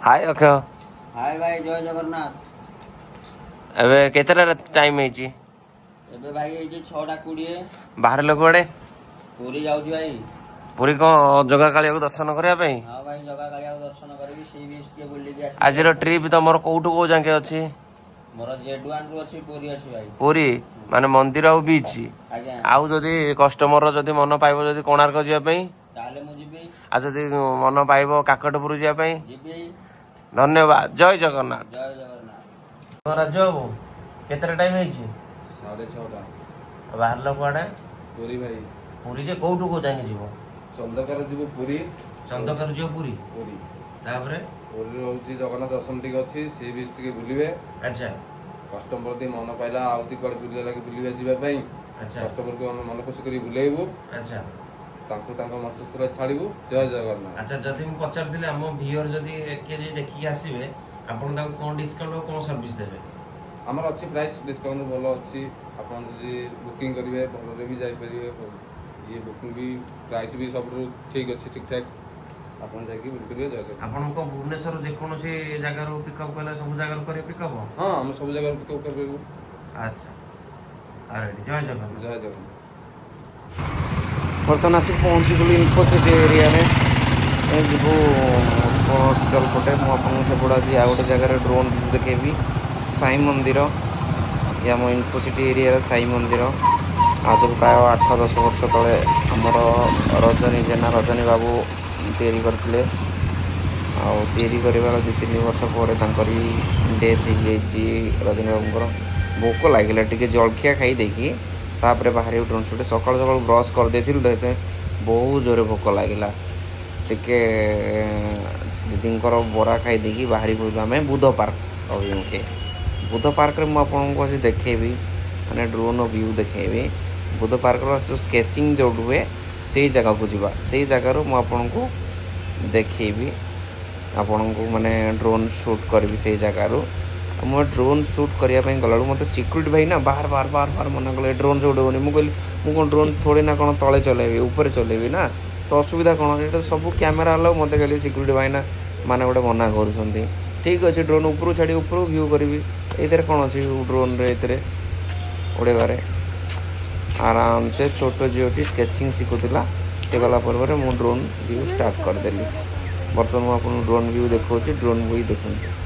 हाय अक्षय। हाय भाई जय जगन्नाथ। एबे केतेटा टाइम हेची? एबे भाई ए जे 6:20 बाहर लोक बड़े पूरी जाउची भाई। पूरी को जगह कालिया को दर्शन करया पई? हां भाई जगह कालिया को दर्शन करबी सी बीच के बुल्ली के आसी। आज रो ट्रिप तमरो कोउठु को जाके अछि? मोर जेडवान रु अछि पूरी अछि भाई। पूरी माने मंदिर आउ बीच आज्ञा आउ जदी कस्टमर जदी मन पाइबो जदी कोणार्क जिया पई ताले मु जिबी आ जदी मन पाइबो काकटपुर जिया पई जिबी। धन्यवाद। जय जगन्नाथ। जय जगन्नाथ। राजू बाबू केतेटा टाइम हेची? 6:30 बाहर लोक बड़े पूरी भाई। पूरी जे कोउठु को जाके जीवो? चंदकर जिबो पूरी। चंदकर जियो पूरी पूरी तापरे पूरी रहउची जगन्नाथ दर्शन टिक अछि सी बीच टिके बुलिबे। अच्छा कस्टमर दी मन पाइला आउती कड बुलिया लागि बुलिबे जिबा पई। अच्छा कस्टमर को मन खुशी करी बुलेइबो। अच्छा तांको तांको मंचस्तर छाड़िबो। जय जगन्नाथ। अच्छा जदि मु पचारथिले हम भियर जदि के जे देखि आसीबे आपण ताको कोन डिस्काउंट और कोन सर्विस देबे? हमर अच्छी प्राइस डिस्काउंट भलो अच्छी अपन जदि बुकिंग करिवे भलो रे भी जाई परिवे। ये बुकिंग भी प्राइस भी सब ठीक अछि ठीक ठाक अपन जाई कि बुक करिवे जाय। आपण को भुवनेश्वर जे कोनो से जगह रो पिकअप कला सब जगह रो करे पिकअप? हां हम सब जगह पिकअप करबे। अच्छा अरे जय जगन्नाथ। जय जगन्नाथ। बर्तमान आसिक पहुँची गलु इन्फोसिटी एरिया रे जीवु हॉस्पिटल पटे मु आपन से बडा जी आ गोटे जगह रे ड्रोन देखेबी साई मंदिर या मो इन्फोसिटी एरिया रे साई मंदिर आज प्राय 8-10 वर्ष तले हमर रजनी जेना रजनी बाबू तैयारी करथिले आ तैयारी करबार 2-3 वर्ष ପରେ तांकरी डेथ हो जाइए रजनी बाबूर भोक लगे टे जलखिया खाई देकी तापर बाहर ड्रोन शूट सकाल सकाल ब्रश कर देथिलु देते बहुत जोरे भोक लगिला टिके दीदींकर बरा खाई देकी बाहर पड़ू आम बुध पार्क अभिमुखे बुध पार्क रे मुझे देखेबी माने ड्रोन व्यू देखेबी बुध पार्क जो स्केचिंग जो हुए से जगह को जीवा से जगार मुझे देखेबी आपण को माने ड्रोन शूट करी से जगार मुझे ड्रोन शूट करने गला मत सिक्यूरीटी भाई ना बाहर बाहर बाहर बाहर मना कले ड्रोन शूट होनी मुझे कौन ड्रोन थोड़ी ना कौन तले चलेबी ऊपर चलेबी ना तो असुविधा कौन ये सब कैमेरा अलग मत कहली सिक्यूरीटी भाई ना माने गोटे मना कर ठीक अच्छे ड्रोन ऊपर छाड़ी ऊपर व्यू करी ये कौन अच्छी ड्रोन रे उड़े आराम से छोट झीटी स्केचिंग शिखुला से गला पर मु ड्रोन व्यू स्टार्ट करदेली बर्तमान मुझे ड्रोन व्यू देखा ड्रोन व्यू देखते